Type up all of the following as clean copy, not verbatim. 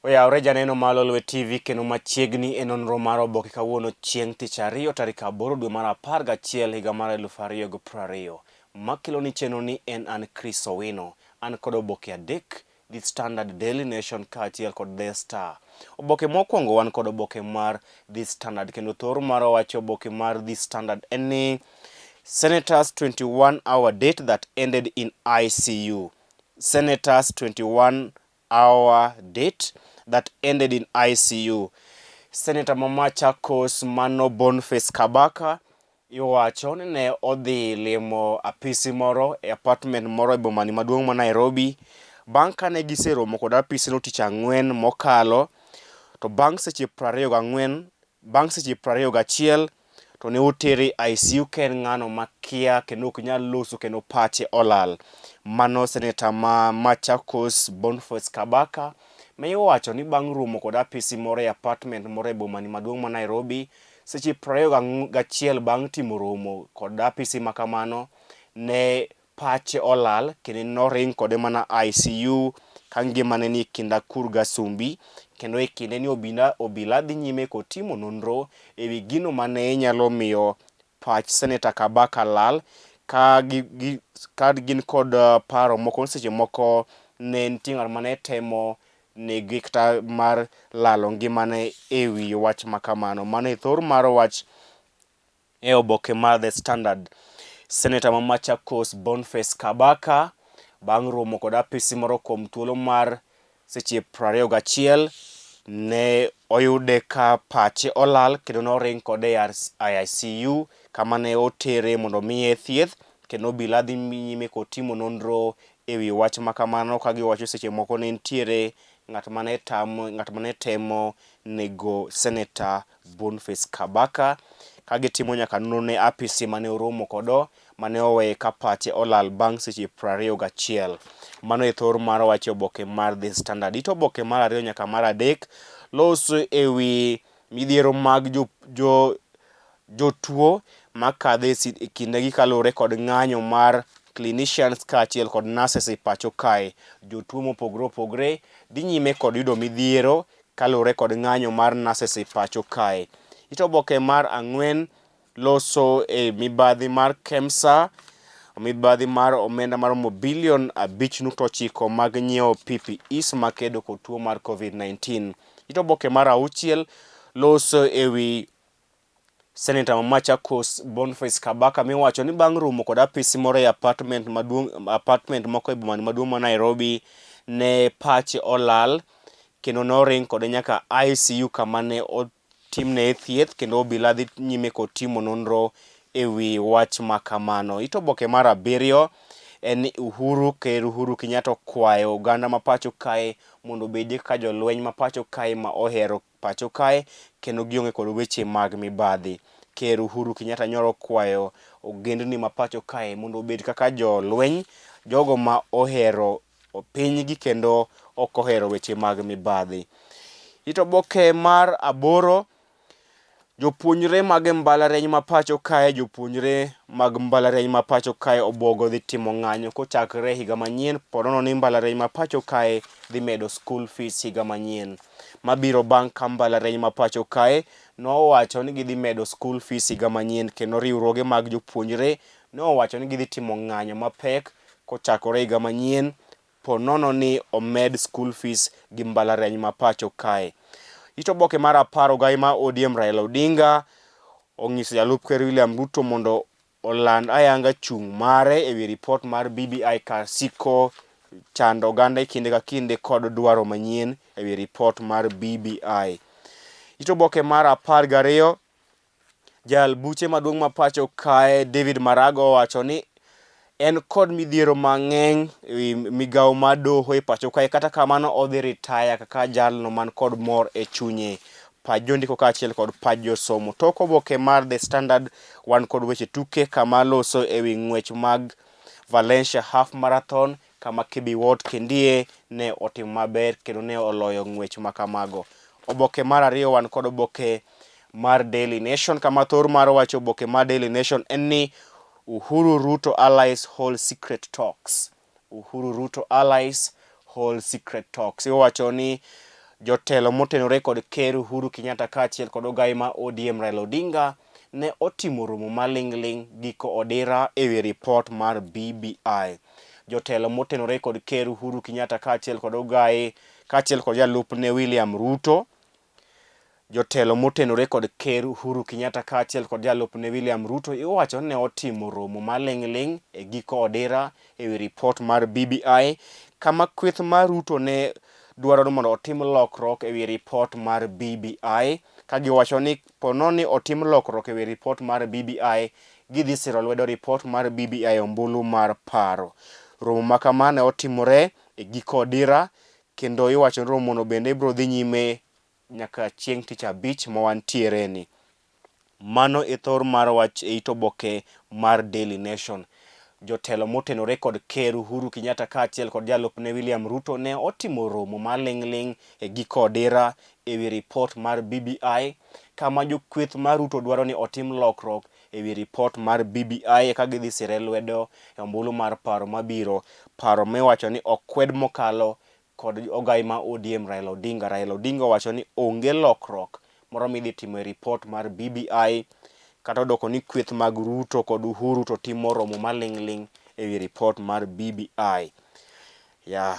Oyawre janeno mar Lolwe TV kendo machiegni e nonro mar oboke kawuono chieng' tich ariyo tarik 8 dwe mar 11 higa mar 2020. Makelo ni chenro ni en an Chris Owino. An kod oboke adek, The Standard, Daily Nation kaachiel kod The Star. Oboke mokwongo wan kod oboke mar The Standard kendo thor mar wacho oboke mar The Standard en ni Senators 21-hour date that ended in ICU. Senators 21-hour date that ended in ICU. Senator Machakos Mano Boniface Kabaka iwacho ni ne odhi limo apisi moro e apartment moro e bomani maduong' ma Nairobi. Bang' kane giseromo kod apisi no tich ang'wen mokalo, to bang' seche 21 to ne otere ICU ken ng'ano makia kendo ok nyal loso kendo pache olal. Mano Senator ma Machakos Boniface Kabaka me iwacho ni bang' romo kod apisi moro e apartment moro e bomani maduong' ma Nairobi, seche 21 bang' timo romo kod apisi makamano, ne pache olal kendo noring kode mana ICU ka ngimane ni kinda kurga sumbi. Kendo e kinde ni obila dhi nyime kotimo nonro e wi gino mane nyalo miyo pach Senator Kabaka lal, ka gin kod paro moko seche moko ne nitie ng'at mane temo negi kata mar lalo ngimane e wi wach makamano. Mano e thor mar wach e oboke mar The Standard. Senator ma Machakos Boniface Kabaka bang' romo kod apisi moro kuom thuolo mar seche 21 ne oyude ka pache olal kendo noring kode ICU kama ne otere mondo miye thieth, kendo obila dhi nyime kotimo nonro e wi wach makamano ka giwacho seche moko ne nitiere ng'at mane temo nego Senator Boniface Kabaka, ka gitimo nyaka nonro ne apisi mane oromo kodo mane oweye ka pache olal bang' seche 21. Mano e thor mar wach oboke mar The Standard. Ito oboke mar ariyo nyaka mar adek loso e wi midhiero mag jotuo makadhe e kindegi kalure kod ng'anyo mar clinicians kaachiel kod nurses e pacho kae. Jotuo mopogore opogore dhi nyime kod yudo midhiero kalure kod ng'anyo mar nurses e pacho kae. Ito oboke mar ang'wen loso e mibadhi mar KEMSA, mibadhi mar omenda mar bilion 5.9 mag nyiewo PPEs makedo kod tuo mar COVID-19. Ito oboke mar auchiel loso e wi Senator ma Machakos Boniface Kabaka miwacho ni bang' romo kod apisi moro e apartment moko e bomani maduong' ma Nairobi, ne pache olal kendo noring kode nyaka ICU kama ne otimne thieth, kendo obila dhi nyime kotimo nonro e wi wach makamano. Ito oboke mar abiriyo en Ker Uhuru Kenyatta okwayo oganda ma pacho kae mondo obedi ka jolweny ma pacho kae ma ohero pacho kae kendo gionge kod weche mag mibadhi. Ker Uhuru Kenyatta nyoro okwayo ogendni ma pacho kae mondo obed kaka jolweny, jogo ma ohero pinygi kendo ok ohero weche mag mibadhi. Ito oboke mar aboro, jopuonjre mag mbalariany ma pacho kae obwogo dhi timo ng'anyo kochakre higa manyien, ponono ni mbalariany ma pacho kae dhi medo school fees higa manyien mabiro bang' ka mbalariany ma pacho kae nowacho ni gidhi medo school fees higa manyien, kendo riwruoge mag jopuonjre nowacho ni gidhi timo ng'anyo mapek kochakore higa manyien ponono ni omed school fees gi mbalariany ma pacho kae. Ito oboke mar 10, ogai ma ODM Raila Odinga ong'iso jalup Ker William Ruto mondo oland ayanga chung' mare e wi ripot mar BBI ka siko chando oganda kinde ka kinde kod dwaro manyien e wi ripot mar BBI. Ito oboke mar 12, jal buche maduong' ma pacho kae David Maraga owacho ni en kod midhiero mang'eny e wi migawo mar doho e pacho kae, kata kamano odhi retire kaka jalno man kod mor e chunye. Pach jondiko kaachiel kod pach josomo. Tok oboke mar The Standard wan kod weche tuke kama loso e wi ng'wech mag Valencia Half Marathon kama Kibiwott Kendie ne otimo maber kendo ne oloyo ng'wech makamago. Oboke mar ariyo wan kod oboke mar Daily Nation kama thor mar wacho oboke mar Daily Nation en ni Uhuru Ruto allies hold secret talks. Uhuru Ruto allies hold secret talks. Iwacho ni Jotelo motenore kod Ker Uhuru Kenyatta kaachiel kod ogai ma ODM Raila Odinga ne otimo romo maling'ling' giko odira ewi ripot mar BBI. Jotelo motenore kod Ker Uhuru Kenyatta kaachiel kod ogai kaachiel kod jalupne William Ruto. Jotelo motenore kod Ker Uhuru Kenyatta kaachiel kod jalupne William Ruto iwacho ne otimo romo maling'ling' e giko odira ewi ripot mar BBI, kama kweth mar Ruto ne dwaro mondo otim lokruok ewi ripot mar BBI, ka giwacho ni pono ni otim lokruok ewi ripot mar BBI, gidhi siro lwedo ripot mar BBI ombulu mar paro. Romo ma kama ne otimore e giko odira, kendo iwacho ni romono bende biro dhi nyime nyaka chieng' tich abich ma wantiere ni. Mano e thor mar wach e Oboke mar Daily Nation. Jotelo motenore kod Ker Uhuru Kenyatta kaachiel kod jalupne William Ruto ne otimo romo maling'ling' e giko odira ewi ripot mar BBI, kama jokweth mar Ruto dwaro ni otim lokruok ewi ripot mar BBI ka gidhi sire lwedo e ombulu mar paro mabiro, paro miwacho ni okwed mokalo kod ogai ma ODM Raila Odinga. Raila Odinga wacho ni onge lokruok moro midhi timo e ripot mar BBI, kata odoko ni kweth mag Ruto kod Uhuru to timo romo maling'ling' ewi ripot mar BBI.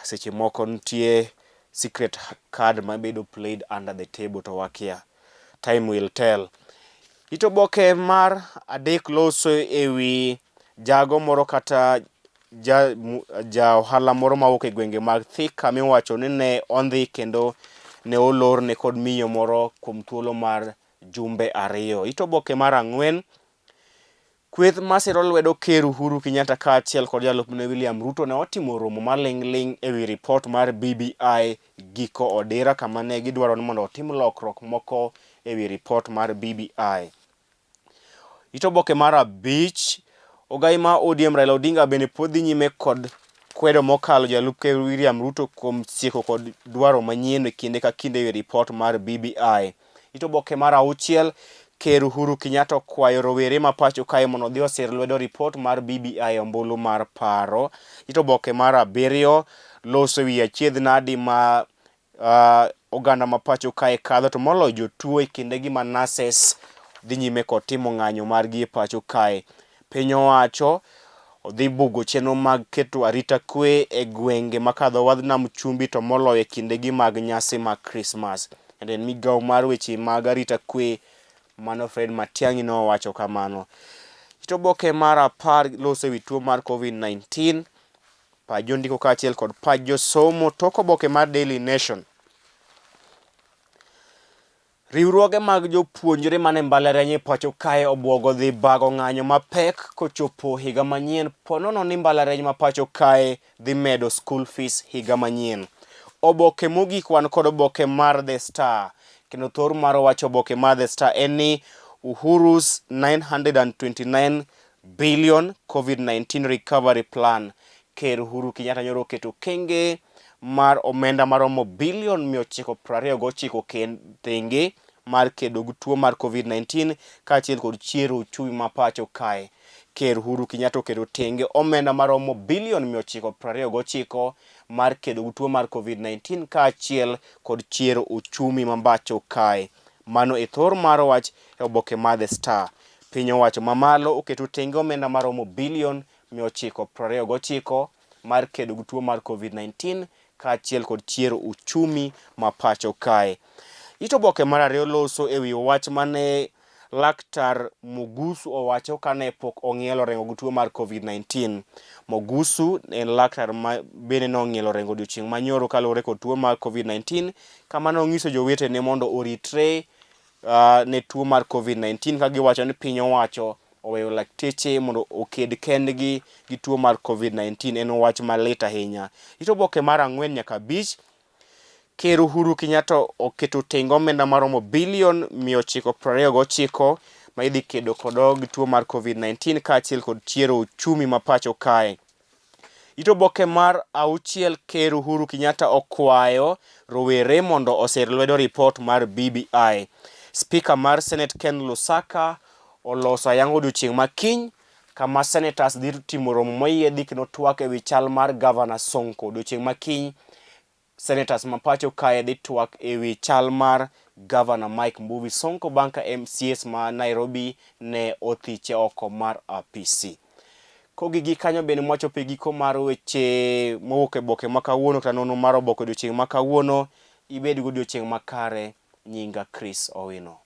Seche moko nitie secret card mabedo played under the table to wakia. Time will tell. Oboke mar adek loso ewi jago moro kata ja ohala moro mawuok e gwenge mag Thika miwacho ni ne ondhi kendo ne olorne kod miyo moro kuom thuolo mar jumbe 2. Oboke mar 4, kweth masiro lwedo Ker Uhuru Kenyatta kaachiel kod jalupne William Ruto ne otimo romo maling'ling' ewi ripot mar BBI giko odira, kama ne gidwaro ni mondo otim lokruok moko ewi ripot mar BBI. Oboke mar 5, ogai ma ODM Raila Odinga bende pod dhi nyime kod kwedo mokalo jalup Ker William Ruto kuom sieko kod dwaro manyien e kinde ka kinde ewi ripot mar BBI. Oboke mar 6, Ker Uhuru Kenyatta okwayo rowere ma pacho kae mondo odhi osir lwedo ripot mar BBI ombulu mar paro. Oboke mar 7, loso ewi achiedh nadi ma oganda ma pacho kae kadho, to moloyo jotuo e kindegi ma nurses dhi nyime kod timo ng'anyo margi e pacho kae. Piny owacho odhi bugo chenro mag keto arita kwe e gwenge makadho wadh nam chumbi, to moloyo e kindegi mag nyasi mag Christmas. En migawo mar weche mag arita kwe Mano Fred Matiang'i ne owacho kamano. Oboke mar 10 loso ewi tuo mar COVID-19, pach jondiko kaachiel kod pach josomo. Tok oboke mar Daily Nation, riwruoge mag jopuonjre mane mbalariany e pacho kae obwogo dhi bago ng'anyo mapek kochopo higa manyien, ponono ni mbalariany ma pacho kae dhi medo school fees higa manyien. Oboke mogik wan kod oboke mar The Star, kendo thor mar wach oboke mar The Star en ni Uhuru's 929 billion COVID-19 recovery plan. Ker Uhuru Kenyatta nyoro keto kenge mar omenda maromo bilion 929 tenge mar kedo gi tuo mar COVID-19 kaachiel kod chiero uchumi ma pacho kae. Ker Uhuru Kenyatta oketo tenge omenda maromo bilion 929 mar kedo gi tuo mar COVID-19 kaachiel kod chiero uchumi ma pacho kae. Mano e thor mar wach e oboke mar The Star. Piny owacho mamalo oketo tenge omenda maromo bilion 929 mar kedo gi tuo mar COVID-19 kaachiel kod chiero uchumi ma pacho kae. Oboke mar 2 loso ewi wach mane Laktar Mugusu owacho kane pok ong'ielo rengo gi tuo mar COVID-19. Mugusu en laktar ma bende nong'ielo rengo odiochieng' manyoro kaluwore kod tuo mar COVID-19, kama nong'iso jowetene mondo oritre ne tuo mar COVID-19, ka giwacho ni piny owacho oweyo lakteche mondo oked kendgi gi tuo mar COVID-19. En wach malit ahinya. Oboke mar 4 nyaka 5, Ker Uhuru Kenyatta oketo tenge omenda maromo bilion 929 ma idhi kedo kod tuo mar COVID-19 kaachiel kod chiero uchumi ma pacho kae. Oboke mar 6, Ker Uhuru Kenyatta okwayo rowere mondo osir lwedo ripot mar BBI. Speaker mar Senate Ken Lusaka oloso ayanga odiochieng' makiny, kama senators dhi timo romo moyiedhi kendo twak ewi chal mar Governor Sonko odiochieng' makiny. Senators mapacho kae dhi twak ewi chal mar Governor Mike Mbuvi Sonko banka MCS ma Nairobi ne othiche oko mar apisi. Kogigi kanyo bende mwachopo e giko mar weche mowuok e boke ma kawuono kata nono mar Oboke odiochieng' ma kawuono. Ibed godiochieng' makare. Nyinga Chris Owino.